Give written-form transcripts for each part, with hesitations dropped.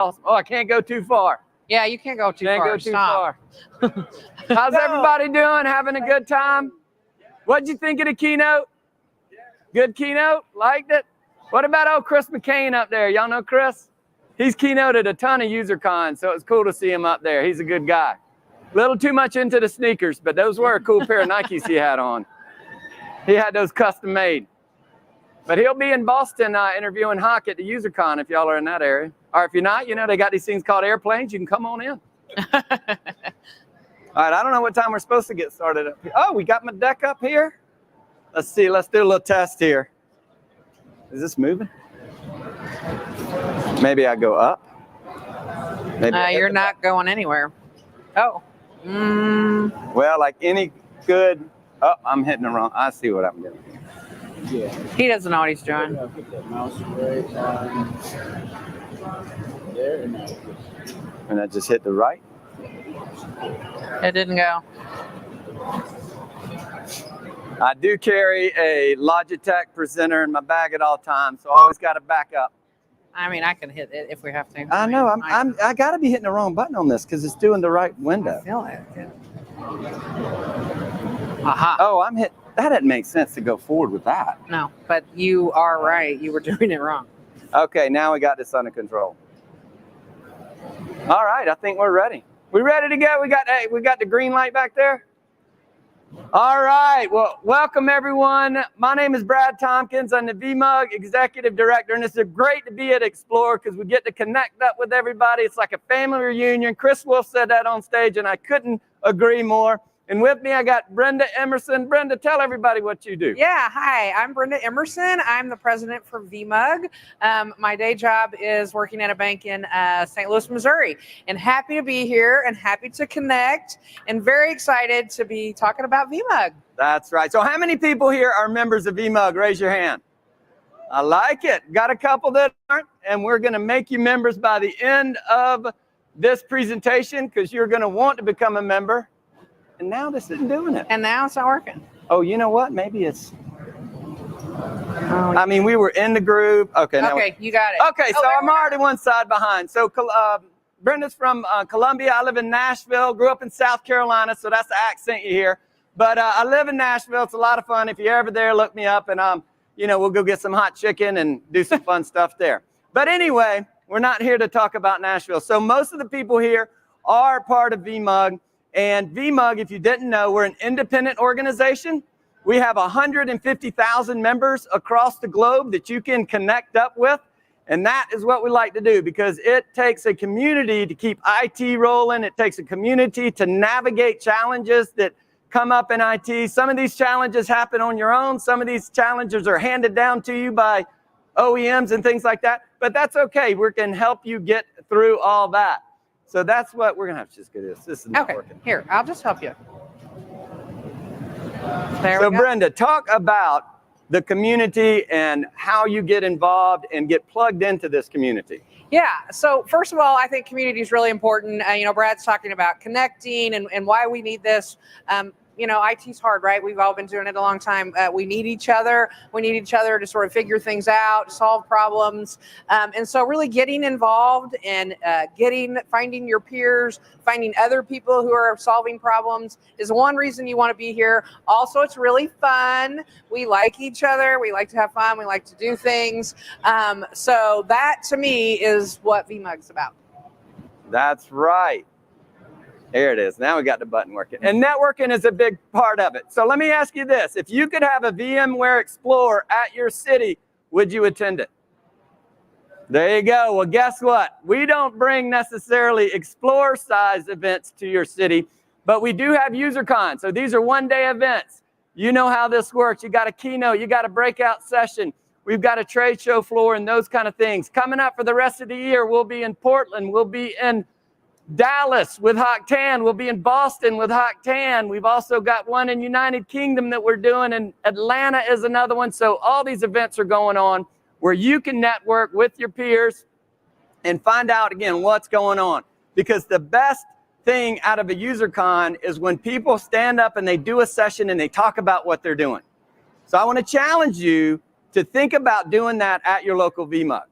awesome. Oh, I can't go too far. Yeah, you can't go too far. Can't go too Stop. far. How's everybody doing? Having a good time? What'd you think of the keynote? Good keynote? Liked it? What about old Chris McCain up there? Y'all know Chris? He's keynoted a ton of UserCon, so it's cool to see him up there. He's a good guy. A little too much into the sneakers, but those were a cool pair of Nikes he had on. He had those custom made. But he'll be in Boston interviewing Hawk at the UserCon if y'all are in that area. Or if you're not, you know, they got these things called airplanes. You can come on in. All right, I don't know what time we're supposed to get started up here. Oh, we got my deck up here. Let's see, let's do a little test here. Is this moving? Maybe I go up. Maybe You're not going anywhere. Oh. Well, like any good, oh, I'm hitting the wrong. I see what I'm doing. Yeah. He doesn't know what he's doing. Put that mouse right on there, And I just hit the right. It didn't go. I do carry a Logitech presenter in my bag at all times, so I always got to back up. I mean, I can hit it if we have to. I know, I got to be hitting the wrong button on this because it's doing the right window. I feel it. Aha. Oh, I'm hit. That doesn't make sense to go forward with that. No, but you are right. You were doing it wrong. Okay, now we got this under control. All right, I think we're ready. We ready to go? We got the green light back there. All right, well, welcome everyone. My name is Brad Thompkins. I'm the VMUG Executive Director, and it's great to be at Explore because we get to connect up with everybody. It's like a family reunion. Chris Wolf said that on stage, and I couldn't agree more. And with me, I got Brenda Emerson. Brenda, tell everybody what you do. Yeah, hi, I'm Brenda Emerson. I'm the president for VMUG. My day job is working at a bank in St. Louis, Missouri. And happy to be here and happy to connect and very excited to be talking about VMUG. That's right. So how many people here are members of VMUG? Raise your hand. I like it. Got a couple that aren't, and we're going to make you members by the end of this presentation because you're going to want to become a member. And now this isn't doing it. And now it's not working. Oh, you know what? Maybe it's... I mean, we were in the group. Okay, now okay, you got it. Okay, so I'm already one side behind. So Brenda's from Columbia. I live in Nashville. Grew up in South Carolina, so that's the accent you hear. But I live in Nashville. It's a lot of fun. If you're ever there, look me up, and you know, we'll go get some hot chicken and do some fun stuff there. But anyway, we're not here to talk about Nashville. So most of the people here are part of VMUG. And VMUG, if you didn't know, we're an independent organization. We have 150,000 members across the globe that you can connect up with. And that is what we like to do because it takes a community to keep IT rolling. It takes a community to navigate challenges that come up in IT. Some of these challenges happen on your own. Some of these challenges are handed down to you by OEMs and things like that. But that's okay. We can help you get through all that. So that's what we're going to have to just get this. This is not working. Here, I'll just help you. There so we go. Brenda, talk about the community and how you get involved and get plugged into this community. Yeah, so first of all, I think community is really important. You know, Brad's talking about connecting and why we need this. You know, IT's hard, right? We've all been doing it a long time. We need each other. We need each other to sort of figure things out, solve problems. And so really getting involved and finding your peers, finding other people who are solving problems is one reason you want to be here. Also, it's really fun. We like each other. We like to have fun. We like to do things. So that, to me, is what VMUG's about. That's right. There it is. Now we got the button working. And networking is a big part of it. So let me ask you this. If you could have a VMware Explorer at your city, would you attend it? There you go. Well, guess what? We don't bring necessarily Explorer-sized events to your city, but we do have UserCon. So these are one-day events. You know how this works. You got a keynote. You got a breakout session. We've got a trade show floor and those kind of things. Coming up for the rest of the year, we'll be in Portland. We'll be in Dallas with Hawk Tan. We'll be in Boston with Hawk Tan. We've also got one in United Kingdom that we're doing, and Atlanta is another one. So all these events are going on where you can network with your peers and find out, again, what's going on. Because the best thing out of a UserCon is when people stand up and they do a session and they talk about what they're doing. So I want to challenge you to think about doing that at your local VMUG.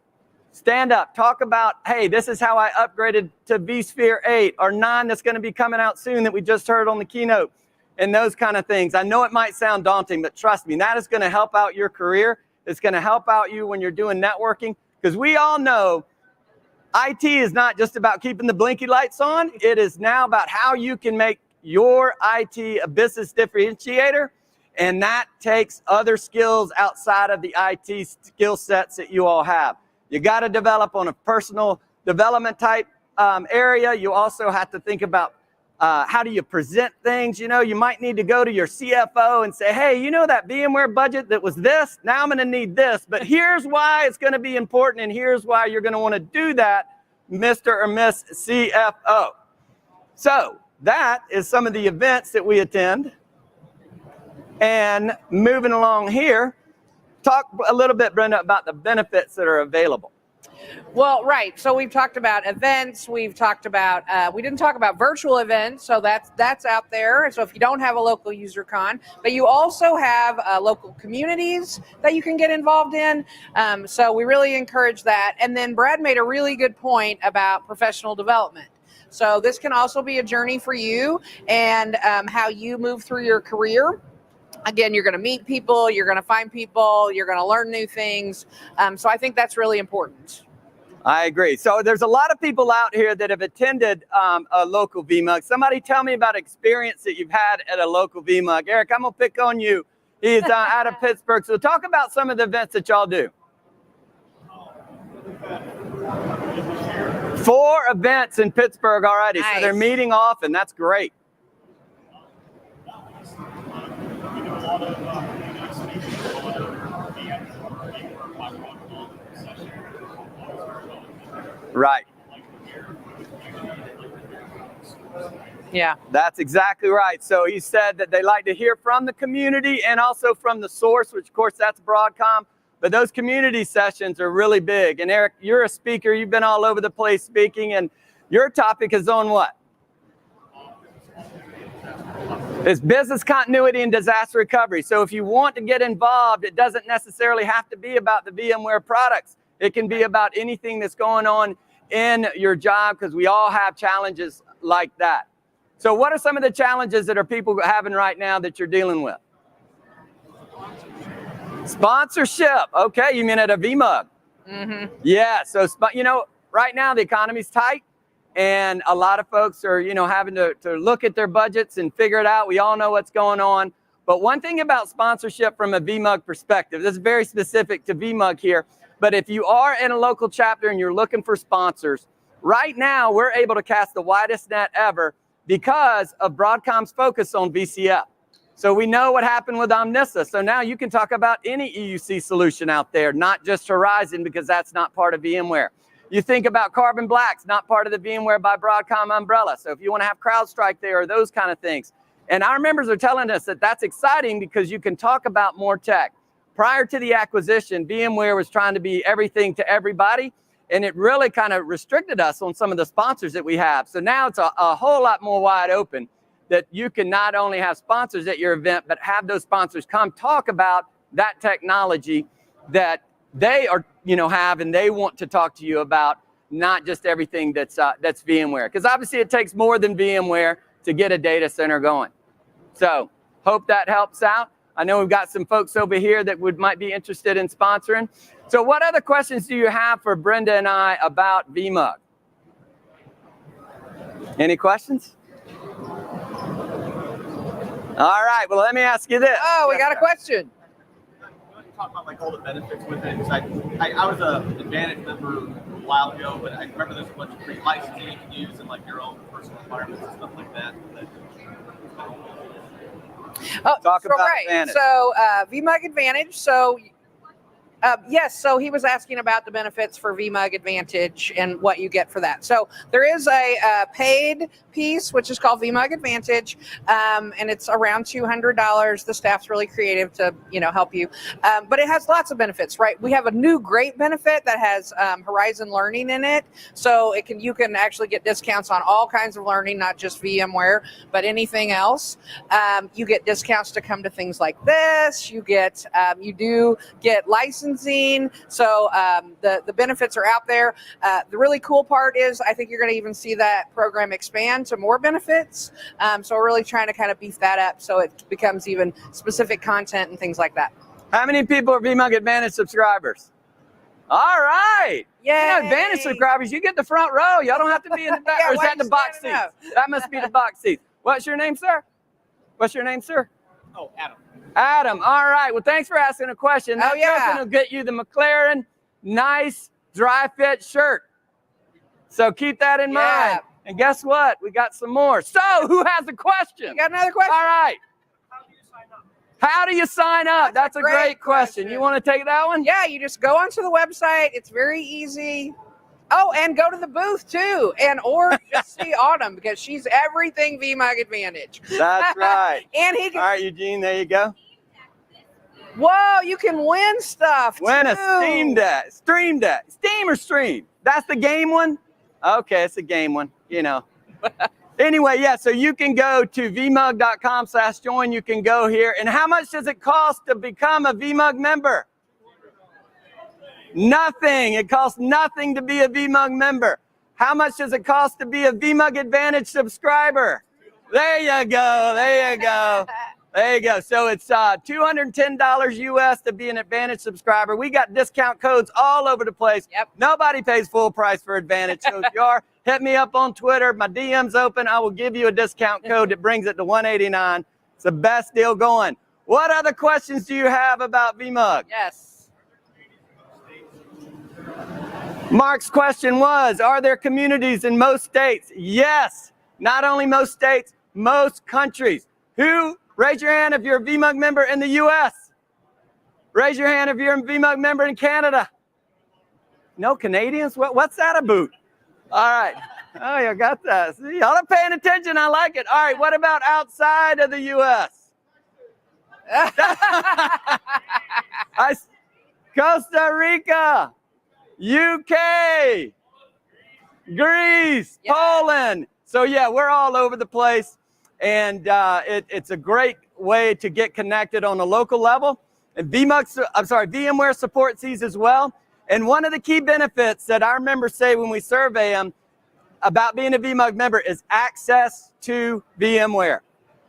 Stand up, talk about, hey, this is how I upgraded to vSphere 8 or 9 that's going to be coming out soon that we just heard on the keynote, and those kind of things. I know it might sound daunting, but trust me, that is going to help out your career. It's going to help out you when you're doing networking, because we all know IT is not just about keeping the blinky lights on. It is now about how you can make your IT a business differentiator, and that takes other skills outside of the IT skill sets that you all have. You got to develop on a personal development type area. You also have to think about how do you present things. You know, you might need to go to your CFO and say, hey, you know that VMware budget that was this? Now I'm going to need this, but here's why it's going to be important, and here's why you're going to want to do that, Mr. or Miss CFO. So that is some of the events that we attend. And moving along here, talk a little bit, Brenda, about the benefits that are available. Well, right. So we've talked about events. We've talked about, we didn't talk about virtual events. So that's out there. So if you don't have a local user con, but you also have local communities that you can get involved in. So we really encourage that. And then Brad made a really good point about professional development. So this can also be a journey for you and how you move through your career. Again, you're going to meet people, you're going to find people, you're going to learn new things. So I think that's really important. I agree. So there's a lot of people out here that have attended a local VMUG. Somebody tell me about experience that you've had at a local VMUG. Eric, I'm going to pick on you. He's out of Pittsburgh. So talk about some of the events that y'all do. 4 events in Pittsburgh already. Nice. So they're meeting often. That's great. Right. Yeah. That's exactly right. So he said that they like to hear from the community and also from the source, which of course that's Broadcom. But those community sessions are really big. And Eric, you're a speaker. You've been all over the place speaking, and your topic is on what? It's business continuity and disaster recovery. So if you want to get involved, it doesn't necessarily have to be about the VMware products. It can be about anything that's going on in your job, because we all have challenges like that. So what are some of the challenges that are people having right now that you're dealing with? Sponsorship. Okay, you mean at a VMUG? Mm-hmm. Yeah, so you know, right now the economy's tight, and a lot of folks are, you know, having to look at their budgets and figure it out. We all know what's going on. But one thing about sponsorship from a VMUG perspective, this is very specific to VMUG here, but if you are in a local chapter and you're looking for sponsors, right now we're able to cast the widest net ever because of Broadcom's focus on VCF. So we know what happened with Omnissa. So now you can talk about any EUC solution out there, not just Horizon, because that's not part of VMware. You think about Carbon Black's not part of the VMware by Broadcom umbrella. So if you want to have CrowdStrike there or those kind of things. And our members are telling us that that's exciting because you can talk about more tech. Prior to the acquisition, VMware was trying to be everything to everybody, and it really kind of restricted us on some of the sponsors that we have. So now it's a whole lot more wide open that you can not only have sponsors at your event, but have those sponsors come talk about that technology that they are, you know, have, and they want to talk to you about, not just everything that's VMware. Because obviously it takes more than VMware to get a data center going. So hope that helps out. I know we've got some folks over here that might be interested in sponsoring. So what other questions do you have for Brenda and I about VMUG? Any questions? All right, well, let me ask you this. Oh, we got a question. Talk about like all the benefits with it. I was a Advantage member a while ago, but I remember there's a bunch of free licensing you can use in like your own personal environments and stuff like that. Talk about Advantage. So VMUG Advantage. So yes, so he was asking about the benefits for VMUG Advantage and what you get for that. So there is a paid piece, which is called VMUG Advantage, and it's around $200. The staff's really creative to, you know, help you, but it has lots of benefits, right? We have a new great benefit that has Horizon Learning in it, so you can actually get discounts on all kinds of learning, not just VMware, but anything else. You get discounts to come to things like this. You do get licensing licensing. So the benefits are out there. The really cool part is I think you're going to even see that program expand to more benefits. So we're really trying to kind of beef that up so it becomes even specific content and things like that. How many people are VMUG Advantage subscribers? All right. Yay. You know, Advantage subscribers, you get the front row. Y'all don't have to be in the back. Yeah, Or is why that you the box standing seats? up? That must be the box seats. What's your name, sir? What's your name, sir? Oh, Adam. Adam. All right. Well, thanks for asking a question. That Oh, yeah. person will get you the McLaren nice dry fit shirt. So keep that in Yeah. mind. And guess what? We got some more. So who has a question? You got another question? All right. How do you sign up? How do you sign up? That's a great question. You want to take that one? Yeah, you just go onto the website. It's very easy. Oh, and go to the booth too, or just see Autumn because she's everything VMUG Advantage. That's right. And he can. All right, Eugene, there you go. Whoa, you can win stuff. Win a too. Steam Deck. Stream Deck. Steam or Stream? That's the game one? Okay, it's a game one, you know. Anyway, yeah, so you can go to vmug.com/join. You can go here. And how much does it cost to become a VMUG member? Nothing. It costs nothing to be a VMUG member. How much does it cost to be a VMUG Advantage subscriber? There you go. There you go. There you go. So it's $210 US to be an Advantage subscriber. We got discount codes all over the place. Yep. Nobody pays full price for Advantage. So if you are, hit me up on Twitter. My DM's open. I will give you a discount code that brings it to $189. It's the best deal going. What other questions do you have about VMUG? Yes. Mark's question was, are there communities in most states? Yes. Not only most states, most countries. Raise your hand if you're a VMUG member in the US. Raise your hand if you're a VMUG member in Canada. No Canadians? What's that about? All right. Oh, you got that. See, y'all are paying attention. I like it. All right. What about outside of the US? Costa Rica, UK, Greece, Yeah. Poland. So yeah, we're all over the place. And it's a great way to get connected on a local level. And VMware supports these as well. And one of the key benefits that our members say when we survey them about being a VMUG member is access to VMware.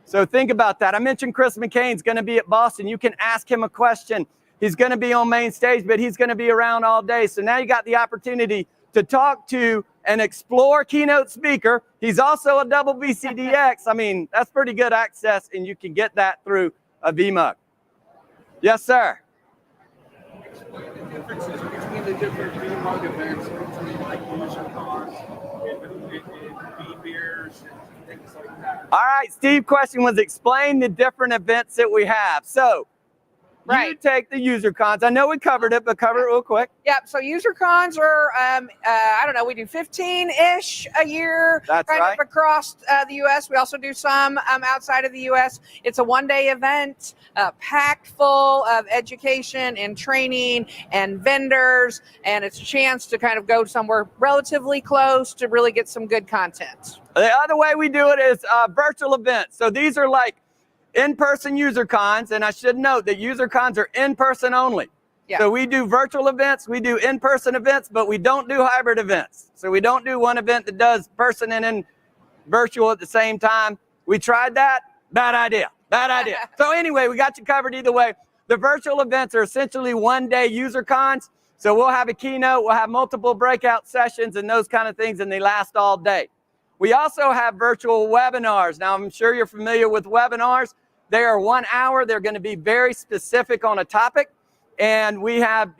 So think about that. I mentioned Chris McCain's going to be at Boston. You can ask him a question. He's going to be on main stage, but he's going to be around all day. So now you got the opportunity to talk to an Explore keynote speaker. He's also a double BCDX. I mean, that's pretty good access, and you can get that through a VMUG. Yes, sir. Explain the differences between the different VMUG events, between like user cons and V-beers and things like that. All right, Steve's question was explain the different events that we have. So you Right. take the user cons. I know we covered it, but cover it real quick. Yep. So user cons are, I don't know, we do 15-ish a year, That's kind right. of across the U.S. We also do some outside of the U.S. It's a one-day event, packed full of education and training and vendors, and it's a chance to kind of go somewhere relatively close to really get some good content. The other way we do it is virtual events. So these are like in-person user cons, and I should note that user cons are in-person only. Yeah. So we do virtual events, we do in-person events, but we don't do hybrid events. So we don't do one event that does person and in virtual at the same time. We tried that. Bad idea. Bad idea. So anyway, we got you covered either way. The virtual events are essentially one-day user cons. So we'll have a keynote, we'll have multiple breakout sessions and those kind of things, and they last all day. We also have virtual webinars. Now, I'm sure you're familiar with webinars. They are 1 hour. They're going to be very specific on a topic. And we have,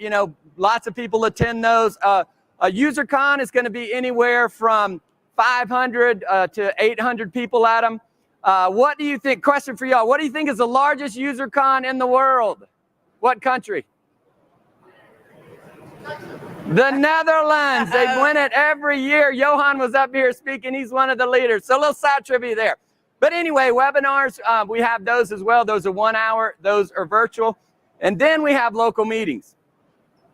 lots of people attend those. A user con is going to be anywhere from 500 to 800 people at them. What do you think? Question for y'all. What do you think is the largest user con in the world? What country? The Netherlands. They win it every year. Johan was up here speaking. He's one of the leaders. So a little side trivia there. But anyway, webinars, we have those as well. Those are 1 hour. Those are virtual. And then we have local meetings.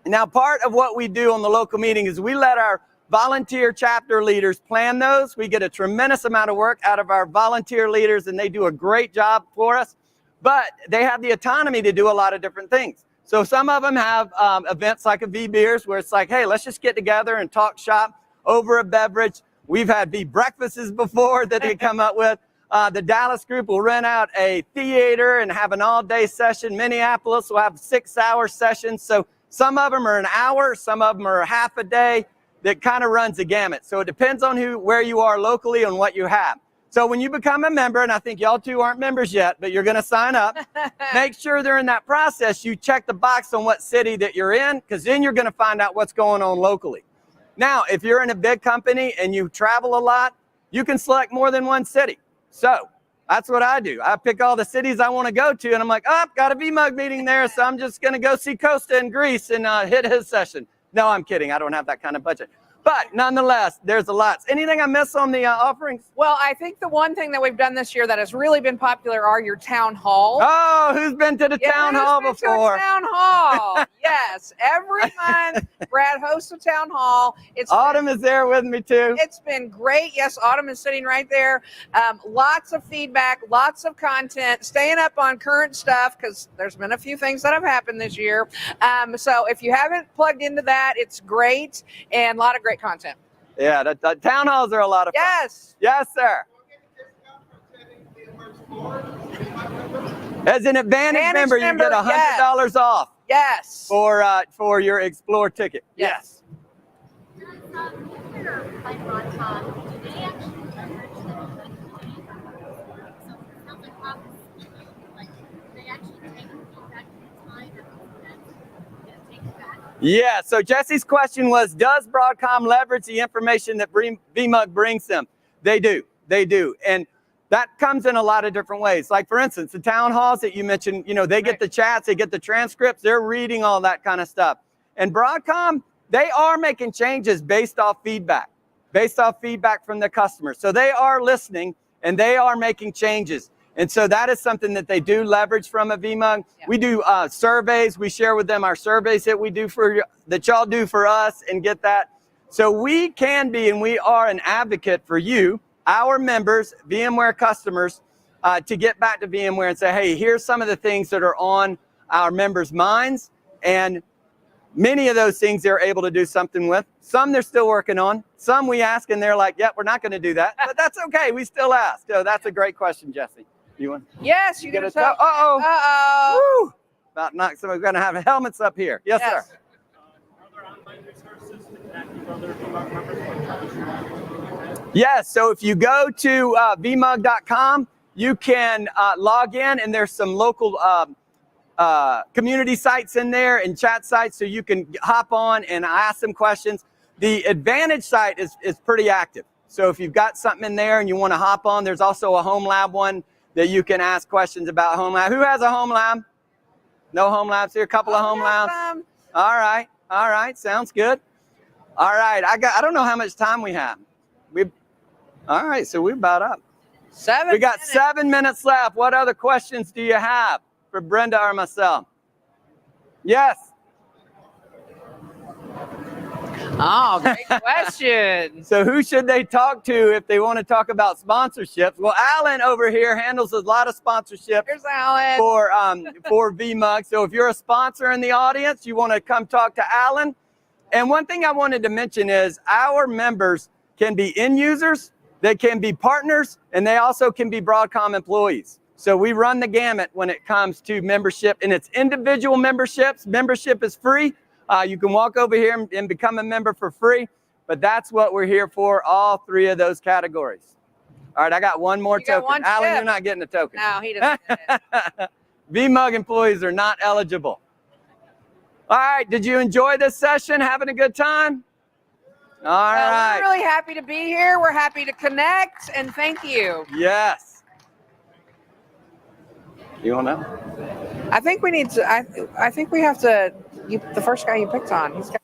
Now, part of what we do on the local meeting is we let our volunteer chapter leaders plan those. We get a tremendous amount of work out of our volunteer leaders, and they do a great job for us. But they have the autonomy to do a lot of different things. So some of them have events like a V-Beers where it's like, hey, let's just get together and talk shop over a beverage. We've had V-Breakfasts before that they come up with. The Dallas group will rent out a theater and have an all-day session. Minneapolis will have 6-hour sessions. So some of them are an hour, some of them are half a day. That kind of runs the gamut. So it depends on where you are locally and what you have. So when you become a member, and I think y'all two aren't members yet, but you're going to sign up, make sure during that process you check the box on what city that you're in, because then you're going to find out what's going on locally. Now, if you're in a big company and you travel a lot, you can select more than one city. So that's what I do. I pick all the cities I want to go to, and I'm like, oh, got a VMUG meeting there, so I'm just going to go see Costa in Greece and hit his session. No, I'm kidding. I don't have that kind of budget. But nonetheless, there's a lot. Anything I miss on the offerings? Well, I think the one thing that we've done this year that has really been popular are your town halls. Oh, who's been to the town hall before? Town hall. Yes, every month Brad hosts a town hall. Autumn is there with me too. It's been great. Yes, Autumn is sitting right there. Lots of feedback, lots of content, staying up on current stuff because there's been a few things that have happened this year. So if you haven't plugged into that, it's great and a lot of great content. Yeah, the town halls are a lot of fun. Yes. Yes, sir. As an Advantage member, you get $100 off. Yes. For your Explore ticket. Yes. Yeah, so Jesse's question was, does Broadcom leverage the information that VMUG brings them? They do. They do. And that comes in a lot of different ways. Like, for instance, the town halls that you mentioned, they get the chats, they get the transcripts, they're reading all that kind of stuff. And Broadcom, they are making changes based off feedback from the customers. So they are listening and they are making changes. And so that is something that they do leverage from a VMUG. Yeah. We do surveys. We share with them our surveys that we do that y'all do for us and get that. So we can be, and we are an advocate for you, our members, VMware customers, to get back to VMware and say, hey, here's some of the things that are on our members' minds. And many of those things they're able to do something with. Some they're still working on. Some we ask and they're like, yep, we're not going to do that. But that's okay. We still ask. So that's a great question, Jesse. You want? Yes, you get a toe. Uh-oh. Uh-oh. Woo. About knock. So we're going to have helmets up here. Yes, sir. Are there online resources to connect with other VMUG members? Yes. So if you go to vmug.com, you can log in, and there's some local community sites in there and chat sites, so you can hop on and ask some questions. The Advantage site is pretty active. So if you've got something in there and you want to hop on, there's also a Home Lab one that you can ask questions about Home Lab. Who has a Home Lab? No Home Labs here? A couple of Home Labs? All right. All right. Sounds good. All right. I don't know how much time we have. All right. So we're about up. We got 7 minutes left. What other questions do you have for Brenda or myself? Yes. Oh, great question. So who should they talk to if they want to talk about sponsorships? Well, Alan over here handles a lot of sponsorship for VMUG. So if you're a sponsor in the audience, you want to come talk to Alan. And one thing I wanted to mention is our members can be end users, they can be partners, and they also can be Broadcom employees. So we run the gamut when it comes to membership, and it's individual memberships. Membership is free. You can walk over here and become a member for free, but that's what we're here for, all 3 of those categories. All right, I got one more token. Alan, you're not getting a token. No, he doesn't get it. VMUG employees are not eligible. All right, did you enjoy this session? Having a good time? All right. We're really happy to be here. We're happy to connect, and thank you. Yes. You want to know? I think we need to, I think we have to, the first guy you picked on, he's got